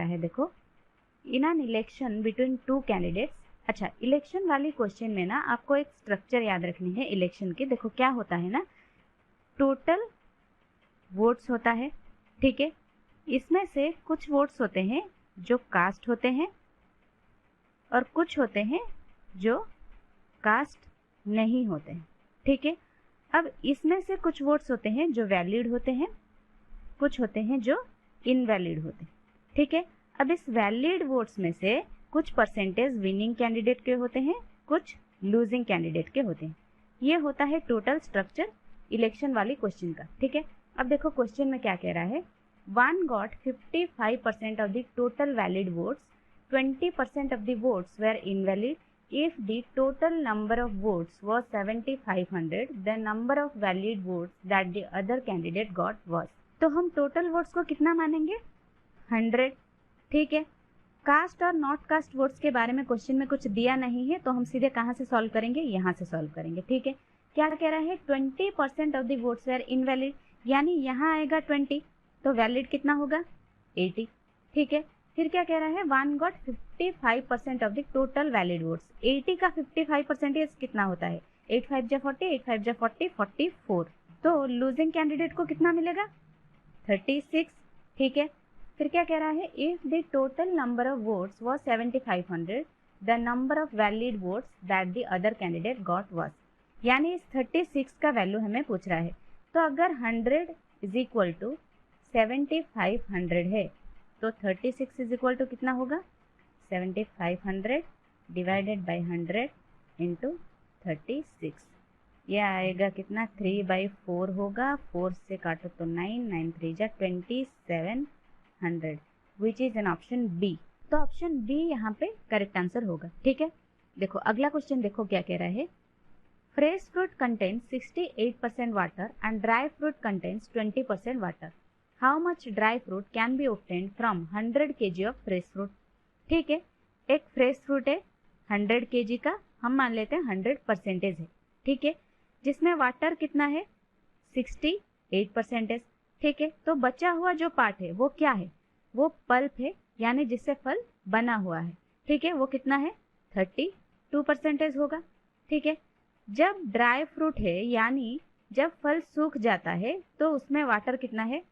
है देखो, in an election between two candidates. अच्छा, इलेक्शन वाली क्वेश्चन में ना आपको एक स्ट्रक्चर याद रखनी है इलेक्शन की। देखो क्या होता है ना, टोटल वोट्स होता है, ठीक है। इसमें से कुछ वोट्स होते हैं जो कास्ट होते हैं और कुछ होते हैं जो कास्ट नहीं होते हैं, ठीक है। अब इसमें से कुछ वोट्स होते हैं जो वैलिड होते हैं, कुछ होते हैं जो इनवैलिड होते हैं, ठीक है। अब इस वैलिड वोट्स में से कुछ परसेंटेज विनिंग कैंडिडेट के होते हैं, कुछ लूजिंग कैंडिडेट के होते हैं। ये होता है टोटल स्ट्रक्चर इलेक्शन वाली क्वेश्चन का, ठीक है। अब देखो क्वेश्चन में क्या कह रहा है, one got 55% of the total valid votes, 20% of the votes were invalid. If the total number of votes was 7500, the number of valid votes that the other candidate got was। तो हम total votes को कितना मानेंगे, 100, ठीक है। Cast और not cast votes के बारे में क्वेश्चन में कुछ दिया नहीं है, तो हम सीधे कहाँ से सॉल्व करेंगे, यहाँ से सॉल्व करेंगे, ठीक है। क्या कह रहा है, 20% of the votes are invalid, यानी यहाँ आएगा 20, तो वैलिड कितना होगा 80, ठीक है। फिर क्या कह रहा है, one got 55% of the total valid votes. 80 का 55% कितना होता है, 8 5 जा 40, 8 5 जा 40, 44। तो लूजिंग कैंडिडेट को कितना मिलेगा, 36, ठीक है। फिर क्या कह रहा है, if the total number of votes was 7500, the number of valid votes that the other candidate got was. यानी इस 36 का वैल्यू हमें पूछ रहा है। तो अगर 100 इज इक्वल टू 7500 है, तो 36 इज इक्वल टू कितना होगा, 7500 डिवाइडेड बाई 100 इंटू 36। यह आएगा कितना, 3/4 होगा, 4 से काटो तो 9, 9 3 जा 2700, which is an option B. तो ऑप्शन बी यहाँ पे करेक्ट आंसर होगा, ठीक है। देखो अगला क्वेश्चन देखो क्या कह रहा है, fresh fruit contains 68% water and dry fruit contains 20% water. How much dry fruit can be obtained from 100 kg of fresh fruit. ठीक है, एक फ्रेश फ्रूट है 100 kg का, हम मान लेते हैं 100% है, ठीक है, जिसमें वाटर कितना है 68%। ठीक है, तो बचा हुआ जो पार्ट है वो क्या है, वो पल्प है, यानी जिससे फल बना हुआ है, ठीक है, वो कितना है 32% होगा। ठीक है, जब ड्राई फ्रूट है यानी जब फल सूख जाता है तो उसमें वाटर कितना है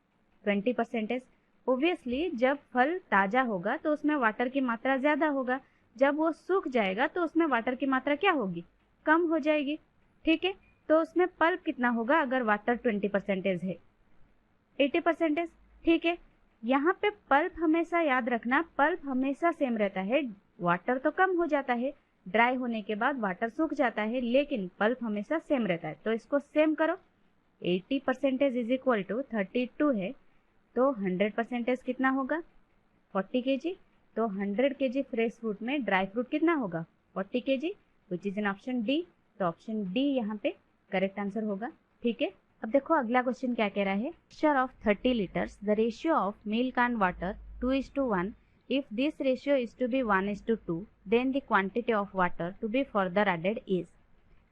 20%। ओब्वियसली जब फल ताजा होगा तो उसमें वाटर की मात्रा ज्यादा होगा, जब वो सूख जाएगा तो उसमें वाटर की मात्रा क्या होगी, कम हो जाएगी। ठीक है, तो उसमें पल्प कितना होगा, अगर वाटर 20% है 80%। ठीक है, यहाँ पे पल्प हमेशा याद रखना, पल्प हमेशा सेम रहता है, वाटर तो कम हो जाता है, ड्राई होने के बाद वाटर सूख जाता है, लेकिन पल्प हमेशा सेम रहता है। तो इसको सेम करो, 80% इज इक्वल टू 32 है, तो 100% कितना होगा 40 kg। तो 100 kg फ्रेश फ्रूट में ड्राई फ्रूट कितना होगा 40 kg, which is in option D. तो ऑप्शन डी यहाँ पे करेक्ट आंसर होगा। ठीक है, अब देखो अगला क्वेश्चन क्या कह रहा है, mixture of 30 litres, the ratio of milk and water 2:1। If this ratio is to be 1:2, then the quantity of water to be further added is।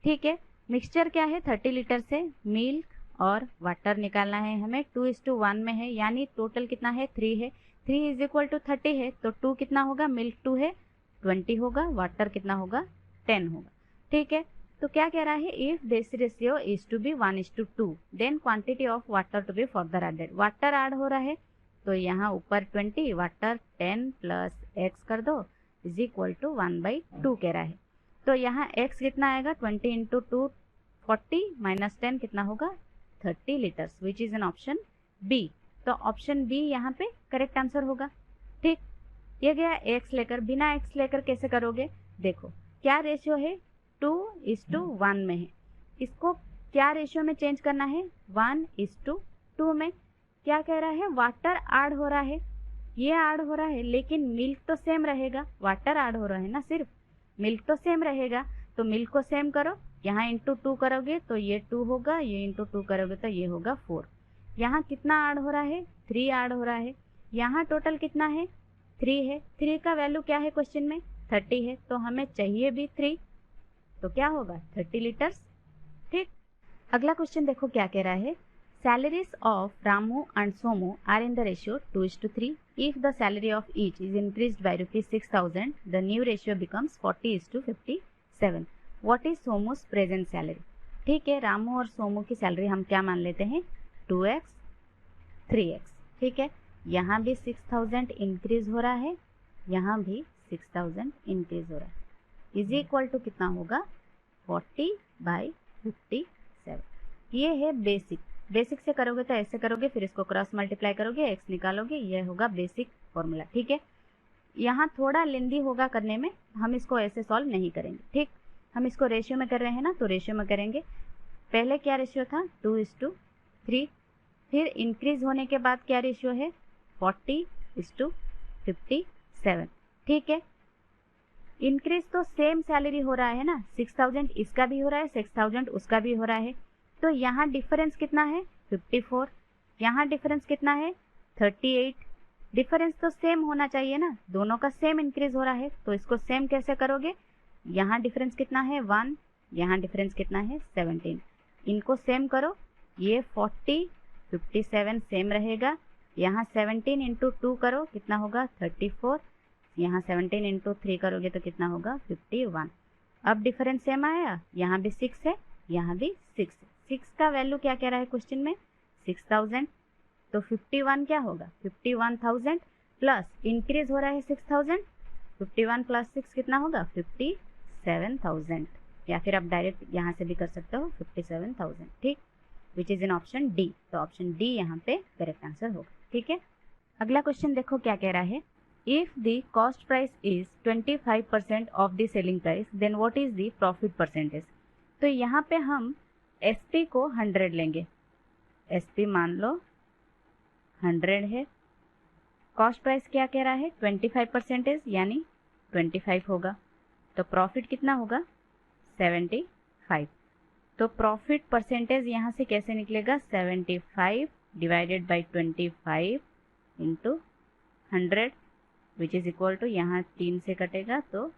ठीक है, मिक्सचर क्या है 30 लीटर से मिल्क और वाटर निकालना है हमें, 2:1 में है, यानी टोटल कितना है 3 है, 3 इज इक्वल टू 30 है, तो 2 कितना होगा, मिल्क 2 है 20 होगा, वाटर कितना होगा 10 होगा। ठीक है, तो क्या कह रहा है, if this ratio is to be 1:2, then quantity of water to be further added. Water add हो रहा है तो यहाँ ऊपर 20, वाटर 10 प्लस x कर दो इज इक्वल टू 1/2 कह रहा है। तो यहाँ x कितना आएगा 20 इंटू 2 40 माइनस 10 कितना होगा 30 litres, which is an option B. तो ऑप्शन बी यहाँ पे करेक्ट आंसर होगा। ठीक, ये गया x लेकर, बिना x लेकर कैसे करोगे, देखो क्या रेशियो है 2:1 में है, इसको क्या रेशियो में चेंज करना है 1:2 में। क्या कह रहा है, वाटर ऐड हो रहा है, ये ऐड हो रहा है, लेकिन मिल्क तो सेम रहेगा, वाटर ऐड हो रहा है ना सिर्फ, मिल्क तो सेम रहेगा, तो मिल्क को सेम करो, यहाँ इंटू 2 करोगे तो ये 2 होगा, ये इंटू 2 करोगे तो ये होगा 4। यहाँ कितना ऐड हो रहा है 3 ऐड हो रहा है, यहाँ टोटल कितना है 3 है, 3 का वैल्यू क्या है क्वेश्चन में 30 है, तो हमें चाहिए भी 3, तो क्या होगा 30 लीटर्स। ठीक, अगला क्वेश्चन देखो क्या कह रहा है, salaries of Ramu and Somu are in the ratio 2:3. If the salary of each is increased by rupees 6,000, the new ratio becomes 40:57. What is Somu's present salary? ठीक है, रामू और सोमू की सैलरी हम क्या मान लेते हैं? 2x 3x। ठीक है, यहाँ भी 6,000 इंक्रीज हो रहा है, यहाँ भी 6,000 इंक्रीज हो रहा है, इज इक्वल टू कितना होगा? 40/57। ये है बेसिक। बेसिक से करोगे तो ऐसे करोगे, फिर इसको क्रॉस मल्टीप्लाई करोगे, x निकालोगे, ये होगा बेसिक फॉर्मूला। ठीक है, यहाँ थोड़ा लेंदी होगा करने में, हम इसको ऐसे सॉल्व नहीं करेंगे। ठीक, हम इसको रेशियो में कर रहे हैं ना, तो रेशियो में करेंगे। पहले क्या रेशियो था? 2:3। फिर इंक्रीज होने के बाद क्या रेशियो है? 40:57। ठीक है, इंक्रीज तो सेम सैलरी हो रहा है ना, 6,000 इसका भी हो रहा है, 6,000 उसका भी हो रहा है, तो यहाँ डिफरेंस कितना है? 54। यहाँ डिफरेंस कितना है? 38। डिफरेंस तो सेम होना चाहिए ना, दोनों का सेम इंक्रीज हो रहा है, तो इसको सेम कैसे करोगे? यहाँ डिफरेंस कितना है? 1। यहाँ डिफरेंस कितना है? 17। इनको सेम करो, ये 40:57 सेम रहेगा। यहाँ 17 इंटू 2 करो, कितना होगा? 34। यहाँ 17 इंटू 3 करोगे तो कितना होगा? 51। अब डिफरेंस सेम आया, यहाँ भी 6 है, यहाँ भी 6 है। 6 का वैल्यू क्या कह रहा है क्वेश्चन में? 6,000। तो 51 क्या होगा? 51,000 प्लस इंक्रीज हो रहा है 6,000, 51 प्लस 6 कितना होगा? 57,000। या फिर आप डायरेक्ट यहाँ से भी कर सकते हो, 57,000। ठीक, विच इज इन ऑप्शन डी। तो ऑप्शन डी यहाँ पे करेक्ट आंसर होगा। ठीक है, अगला क्वेश्चन देखो क्या कह रहा है। If the cost price is 25% of the selling price, then what is the profit percentage? तो यहाँ पे हम एसपी को 100 लेंगे। एसपी मान लो 100 है, कॉस्ट प्राइस क्या कह रहा है? 25% यानी 25 होगा, तो प्रॉफिट कितना होगा? 75। तो प्रॉफिट परसेंटेज यहाँ से कैसे निकलेगा? 75 divided by 25 into 100 which is equal to, यहाँ 3 से कटेगा तो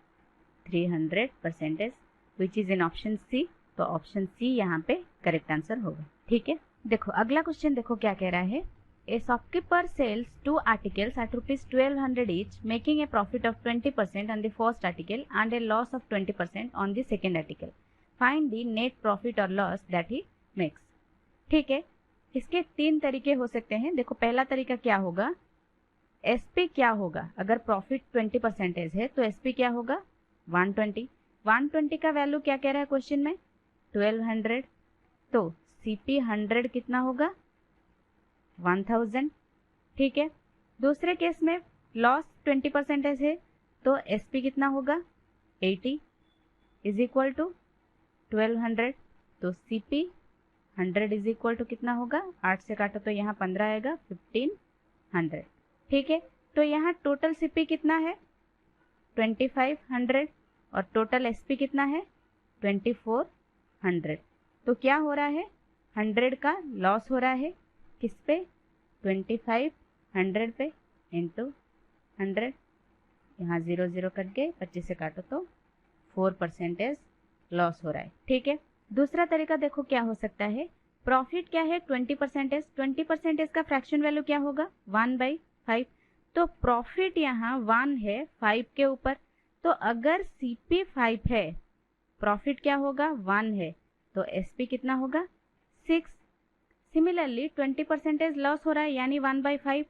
300%, विच इज इन ऑप्शन सी। तो ऑप्शन सी यहाँ पे करेक्ट आंसर होगा। ठीक है, देखो अगला क्वेश्चन देखो क्या कह रहा है। A shopkeeper sells 2 articles at rupees 1200 each, making a profit of 20% on the first article and a loss of 20% on the second article. Find the net profit or loss that he makes. ठीक है, इसके 3 तरीके हो सकते हैं। देखो पहला तरीका क्या होगा? एसपी क्या होगा? अगर प्रॉफिट 20% है तो एसपी क्या होगा? 120। 120 का वैल्यू क्या कह रहा है क्वेश्चन में? 1200। तो सीपी 100 कितना होगा? 1000। ठीक है, दूसरे केस में लॉस 20% है, तो एसपी कितना होगा? 80 इज इक्वल टू 1200। तो सीपी 100 इज इक्वल टू कितना होगा? 8 से काटो तो यहाँ 15 आएगा, 1500। ठीक है, तो यहाँ टोटल सीपी कितना है? 2500 और टोटल एसपी कितना है? 2400। तो क्या हो रहा है? 100 का लॉस हो रहा है, किस पे? 2500 पे इंटू 100, यहाँ 0 0 कट गए, 25 से काटो तो 4% लॉस हो रहा है। ठीक है, दूसरा तरीका देखो क्या हो सकता है। प्रॉफिट क्या है? 20%। 20% का फ्रैक्शन वैल्यू क्या होगा? 1/5। तो प्रॉफिट यहाँ 1 है 5 के ऊपर, तो अगर सीपी 5 है, प्रॉफिट क्या होगा? 1 है, तो एसपी कितना होगा? 6। सिमिलरली 20% लॉस हो रहा है यानी 1/5।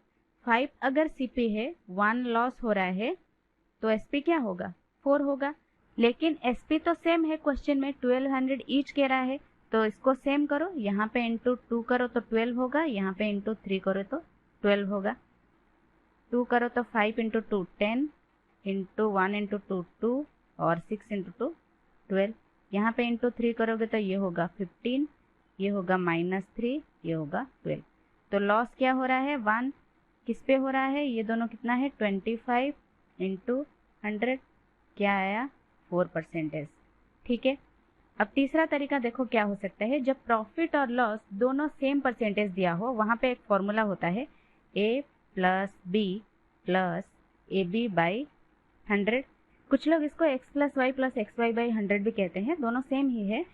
5 अगर सीपी है, 1 लॉस हो रहा है, तो एसपी क्या होगा? 4 होगा। लेकिन एसपी तो सेम है, क्वेश्चन में 1200 ईच कह रहा है, तो इसको सेम करो, यहाँ पे इंटू 2 करो तो 12 होगा, यहाँ पे इंटू 3 करो तो 12 होगा। 2 करो तो 5 इंटू 2 10, इंटू 1 इंटू 2 2 और 6 इंटू 2 12। यहाँ पे इंटू 3 करोगे तो ये होगा 15, ये होगा -3, ये होगा 12। तो लॉस क्या हो रहा है? 1 किस पे हो रहा है? ये दोनों कितना है? 25 इंटू 100, क्या आया? 4%। ठीक है, अब तीसरा तरीका देखो क्या हो सकता है। जब प्रॉफिट और लॉस दोनों सेम परसेंटेज दिया हो, वहाँ पे एक फॉर्मूला होता है A + B + AB/100। कुछ लोग इसको x + y + xy/100 भी कहते हैं, दोनों सेम ही है।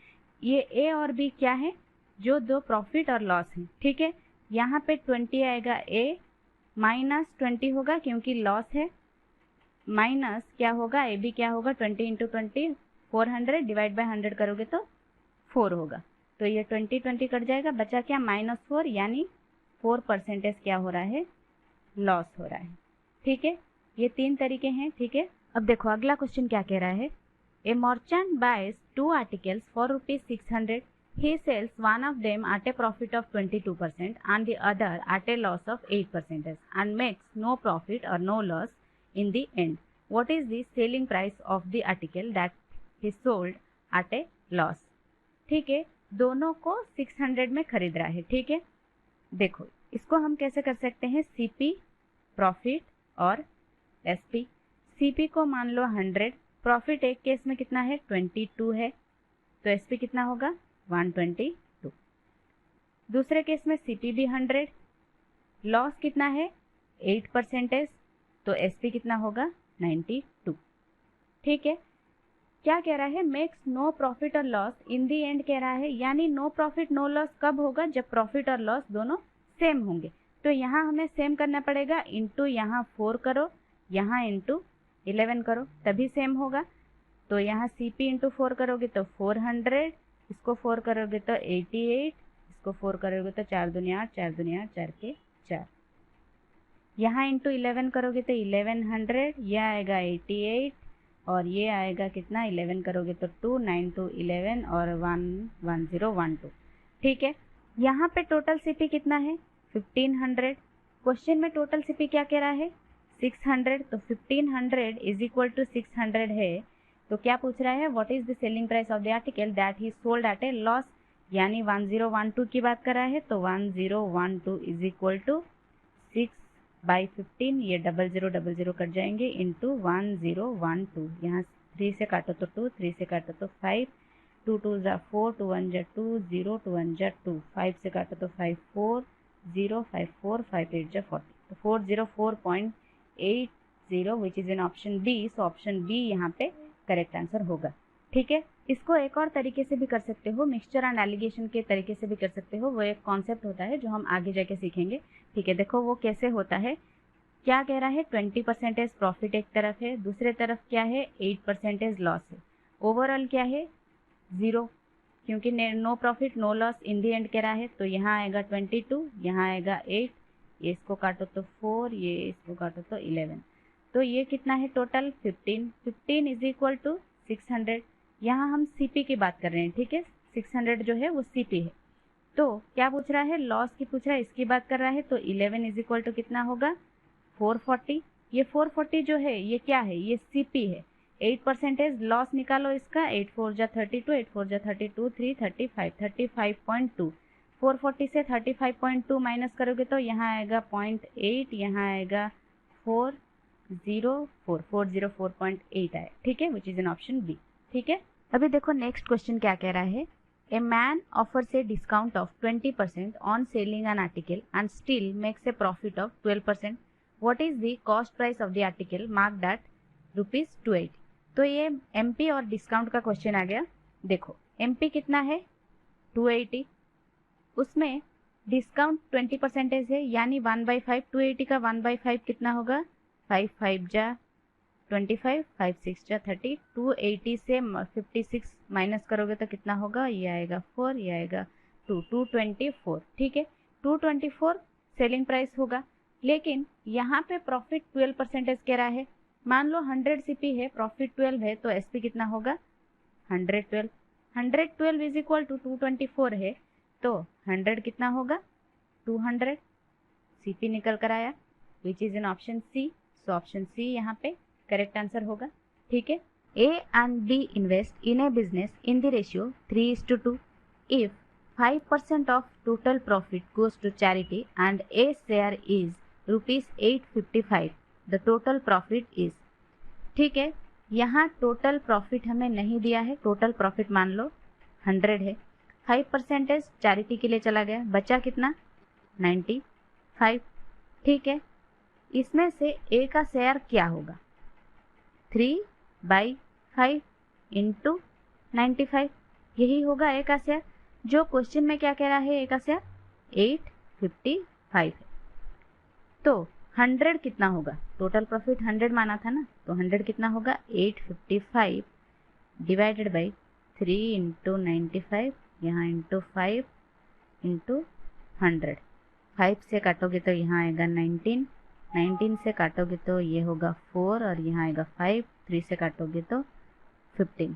ये A और B क्या है? जो दो प्रॉफिट और लॉस हैं, ठीक है। यहाँ पे 20 आएगा ए, माइनस 20 होगा क्योंकि लॉस है, माइनस क्या होगा ए बी, क्या होगा 20 इंटू 20 400, डिवाइड बाय 100 करोगे तो 4 होगा। तो ये 20 कट जाएगा, बचा क्या -4, यानी 4% क्या हो रहा है, लॉस हो रहा है, ठीक है। ये 3 तरीके हैं, ठीक है। अब देखो अगला क्वेश्चन क्या कह रहा है। A merchant buys 2 articles for ₹600. He sells one of them at a profit of 22% and the other at a loss of 8% and makes no profit or no loss in the end. What is the selling price of the article that he sold at a loss? ठीक है, दोनों को 600 में खरीद रहा है, ठीक है। देखो इसको हम कैसे कर सकते हैं, सीपी प्रॉफिट और एसपी। सीपी को मान लो 100, प्रॉफिट एक केस में कितना है 22 है, तो एसपी कितना होगा 122। दूसरे केस में सीपी भी 100, लॉस कितना है 8%, तो एसपी कितना होगा 92, ठीक है। क्या कह रहा है, मेक्स नो प्रॉफिट और लॉस इन दी एंड कह रहा है, यानी नो प्रॉफिट नो लॉस कब होगा, जब प्रॉफिट और लॉस दोनों सेम होंगे। तो यहाँ हमें सेम करना पड़ेगा, इंटू यहाँ 4 करो, यहाँ इंटू 11 करो, तभी सेम होगा। तो यहाँ सीपी इंटू 4 करोगे तो 400, इसको 4 करोगे तो 88, इसको 4 करोगे तो 4 दूनी 8, 4 दूनी 8, 4 के 4। यहाँ इंटू 11 करोगे तो 1100, यह आएगा 88 और ये आएगा कितना 11 करोगे तो 2, 9 2 11 और 11012, ठीक है। यहाँ पे टोटल सीपी कितना है 1500। क्वेश्चन में टोटल सीपी क्या कह रहा है 600, तो 1500 इज इक्वल टू 600 है, तो क्या पूछ रहा है, what is the selling price of the article that he sold at A loss, यानी 1012 की बात कर रहा है। तो 1012 इज इक्वल टू 6/15, ये 0000 कट जाएंगे, इंटू 1012। यहाँ 3 से काटो तो 2, 3 से काटो तो 5, 2 2 ज़ा 4, 2 1 ज़ा 2, 0 2 1 ज़ा 2, 5 से काटो तो 5 4 0 5 4 5 8 ज़ा 40, तो 404.80 which is in option B. So option B यहाँ पे करेक्ट आंसर होगा, ठीक है। इसको एक और तरीके से भी कर सकते हो, मिक्सचर एंड एलिगेशन के तरीके से भी कर सकते हो, वो एक कॉन्सेप्ट होता है जो हम आगे जाके सीखेंगे, ठीक है। देखो वो कैसे होता है, क्या कह रहा है 20% प्रॉफिट एक तरफ है, दूसरे तरफ क्या है 8% लॉस है, ओवरऑल क्या है 0, क्योंकि no profit no loss in the end कह रहा है। तो यहाँ आएगा 22, यहाँ आएगा 8, ये इसको काटो तो 4, ये इसको काटो तो 11, तो ये कितना है टोटल 15। 15 is equal to 600। यहाँ हम सीपी की बात कर रहे हैं, ठीक है, 600 जो है वो सीपी है। तो क्या पूछ रहा है, लॉस की पूछ रहा है, इसकी बात कर रहा है, तो 11 इज इक्वल टू कितना होगा 440। ये 440 जो है ये क्या है, ये सीपी है। 8% लॉस निकालो इसका, 8 4 जा 32, 8 4 जा 32, 3 35, 35.2। 440 से 35.2 माइनस करोगे तो यहाँ आएगा 0.8, यहाँ आएगा 404.8 आए, ठीक है, which is in option B, ठीक है। अभी देखो नेक्स्ट क्वेश्चन क्या कह रहा है, a man offers a discount of 20% on selling an article and still makes a profit of 12%। What is the cost price of the article marked at ₹280। तो ये एमपी और डिस्काउंट का क्वेश्चन आ गया। देखो एमपी कितना है 280, उसमें डिस्काउंट 20% है, यानी 1/5, 280 का 1/5 कितना होगा 5 5 जा 25, 5 6 जा 30, 280 से 56 माइनस करोगे तो कितना होगा, ये आएगा 4, ये आएगा 2, 224, ठीक है। 224 सेलिंग प्राइस होगा, लेकिन यहाँ पे प्रॉफिट 12% कह रहा है। मान लो 100 सीपी है, प्रॉफिट 12 है, तो एसपी कितना होगा 112। 112 इज इक्वल टू 224 है, तो 100 कितना होगा 200, सीपी निकल कर आया, which is in option C. So option C यहाँ पे करेक्ट आंसर होगा, ठीक है। A and B invest in a business in the ratio 3:2। If 5% of total profit goes to charity and A share is ₹855, the total profit is, ठीक है। यहाँ total profit हमें नहीं दिया है, टोटल प्रॉफिट मान लो 100 है, 5% चैरिटी के लिए चला गया, बचा कितना 95, ठीक है। इसमें से ए का शेयर क्या होगा 3/5 इंटू 95, यही होगा ए का शेयर। जो क्वेश्चन में क्या कह रहा है, एक आंसर 855 है। तो 100 कितना होगा, टोटल प्रॉफिट 100 माना था ना, तो 100 कितना होगा 855 डिवाइडेड बाई 3 इंटू 95, यहाँ इंटू 5 इंटू 100। 5 से काटोगे तो यहाँ आएगा 19, 19 से काटोगे तो ये होगा 4 और यहाँ आएगा 5, 3 से काटोगे तो 15।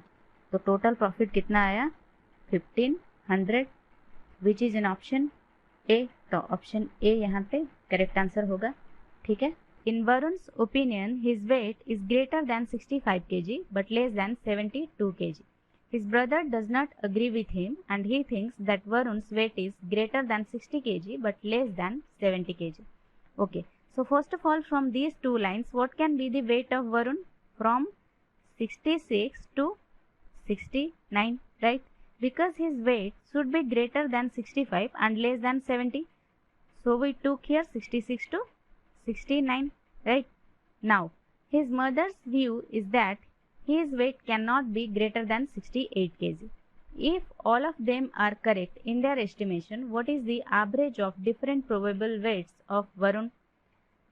तो टोटल प्रॉफिट कितना आया 1500, विच इज इन ऑप्शन ए। तो ऑप्शन ए यहाँ पे करेक्ट आंसर होगा। ठीक है। In Varun's opinion his weight is greater than 65 kg but less than 72 kg. His brother does not agree with him and he thinks that Varun's weight is greater than 60 kg but less than 70 kg. Okay, so first of all from these two lines what can be the weight of Varun? From 66 to 69, right? Because his weight should be greater than 65 and less than 70. So we took here 66 to 69, right? Now his mother's view is that his weight cannot be greater than 68 kg. If all of them are correct in their estimation, what is the average of different probable weights of Varun?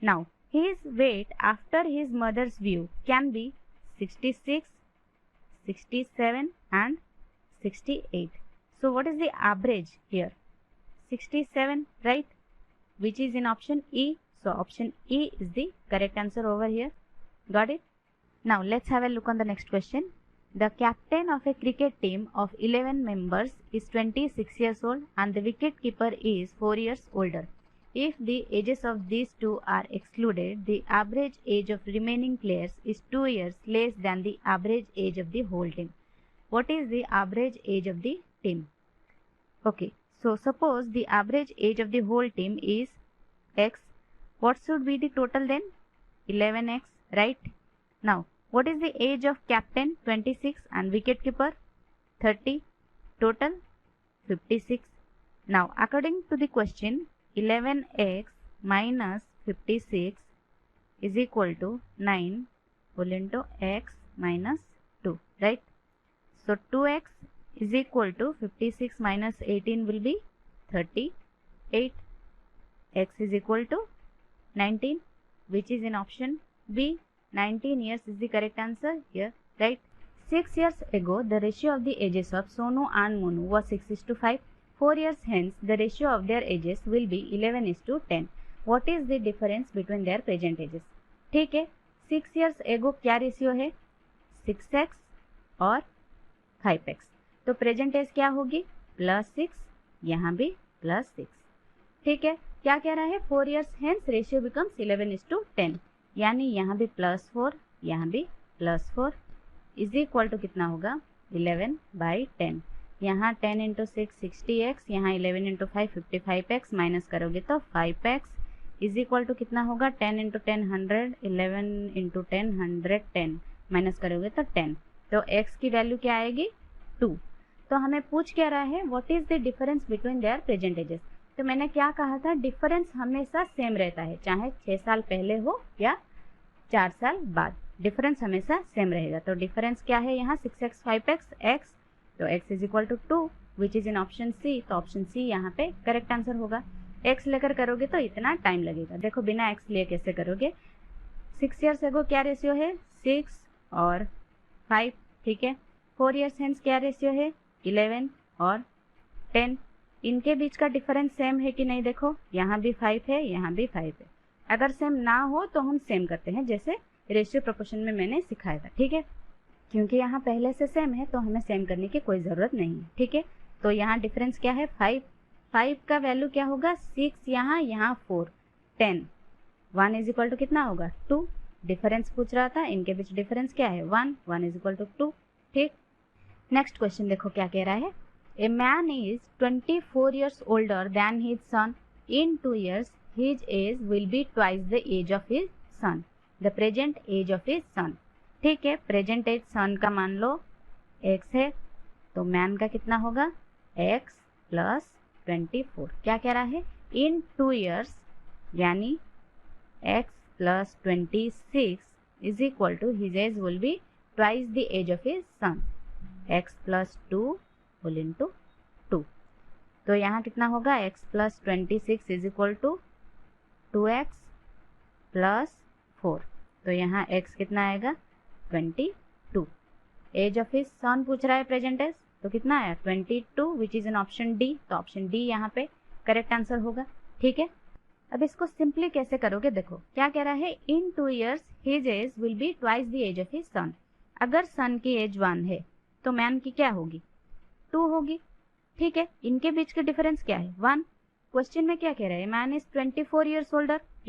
Now, his weight after his mother's view can be 66, 67 and 68. So, what is the average here? 67, right? Which is in option E. So, option E is the correct answer over here. Got it? Now let's have a look on the next question. The captain of a cricket team of 11 members is 26 years old and the wicket keeper is 4 years older. If the ages of these two are excluded, the average age of remaining players is 2 years less than the average age of the whole team. What is the average age of the team? Okay, so suppose the average age of the whole team is X. What should be the total then? 11X, right? Now, what is the age of captain? 26 and wicket keeper 30. Total 56. Now, according to the question, 11x minus 56 is equal to 9 whole into x minus 2, right? So, 2x is equal to 56 minus 18 will be 38. X is equal to 19, which is in option B. 19 years is the correct answer here, right? 6 years ago, the ratio of the ages of Sonu and Monu was 6:5. 4 years hence, the ratio of their ages will be 11:10. What is the difference between their present ages? ठीक है, 6 years ago क्या ratio है? 6x और 5x. तो present as क्या होगी? +6, यहाँ भी +6. ठीक है, क्या कह रहा है? 4 years hence रेशियो बिकम्स 11:10. यानी यहाँ भी +4, यहाँ भी +4 इज इक्वल टू कितना होगा? 11/10. यहाँ 10 इंटू 6 60x, यहाँ 11 इंटू 5 55x, माइनस करोगे तो 5x इज इक्वल टू कितना होगा? 10 इंटू 10 100, 11 इंटू 10 110, माइनस करोगे तो 10. तो x की वैल्यू क्या आएगी? 2. तो हमें पूछ क्या रहा है? What is the difference between their present ages. तो मैंने क्या कहा था? डिफरेंस हमेशा सेम रहता है, चाहे 6 साल पहले हो या 4 साल बाद, डिफरेंस हमेशा सेम रहेगा. तो डिफरेंस क्या है यहाँ? 6x 5x x. तो x is equal to 2 which is in option C. तो ऑप्शन सी यहाँ पे करेक्ट आंसर होगा. x लेकर करोगे तो इतना टाइम लगेगा. देखो बिना x लिए कैसे करोगे. 6 ईयर्स एगो क्या रेशियो है? 6 और 5. ठीक है. 4 ईयर्स हेंस क्या रेशियो है? 11 और 10. इनके बीच का डिफरेंस सेम है कि नहीं? देखो यहाँ भी 5 है, यहाँ भी 5 है. अगर सेम ना हो तो हम सेम करते हैं, जैसे रेशियो प्रोपोर्शन में मैंने सिखाया था. ठीक है, क्योंकि यहाँ पहले से सेम है तो हमें सेम करने की कोई ज़रूरत नहीं है. ठीक है, तो यहाँ डिफरेंस क्या है? 5. 5 का वैल्यू क्या होगा? 6 यहाँ 4 10. 1 इज इक्वल टू कितना होगा? 2. डिफरेंस पूछ रहा था, इनके बीच डिफरेंस क्या है? 1 इज इक्वल टू 2. ठीक. नेक्स्ट क्वेश्चन देखो क्या कह रहा है. A man is 24 years older than his son. In 2 years, his age will be twice the age of his son. The present age of his son. ठीक है, present as सन का मान लो x है, तो मैन का कितना होगा? x plus 24. क्या कह रहा है? इन 2 years यानी x plus 26 is equal to his age will be twice the age of his son. x plus 2 whole into 2. तो यहाँ कितना होगा, x plus 26 is equal to 2x plus 4। तो यहाँ x कितना आएगा 22। एज ऑफ हिज सन पूछ रहा है प्रेजेंट एज, तो कितना आया 22 विच इज इन ऑप्शन डी। तो ऑप्शन डी यहाँ पे करेक्ट आंसर होगा। ठीक है, अब इसको सिंपली कैसे करोगे, देखो क्या कह रहा है, in 2 years his age will be twice the age of his son. अगर सन की एज 1 है तो मैन की क्या होगी 2 होगी। ठीक है, इनके बीच के डिफरेंस क्या है 1। क्वेश्चन में क्या कह रहा है, मैन इज 24 years ओल्डर,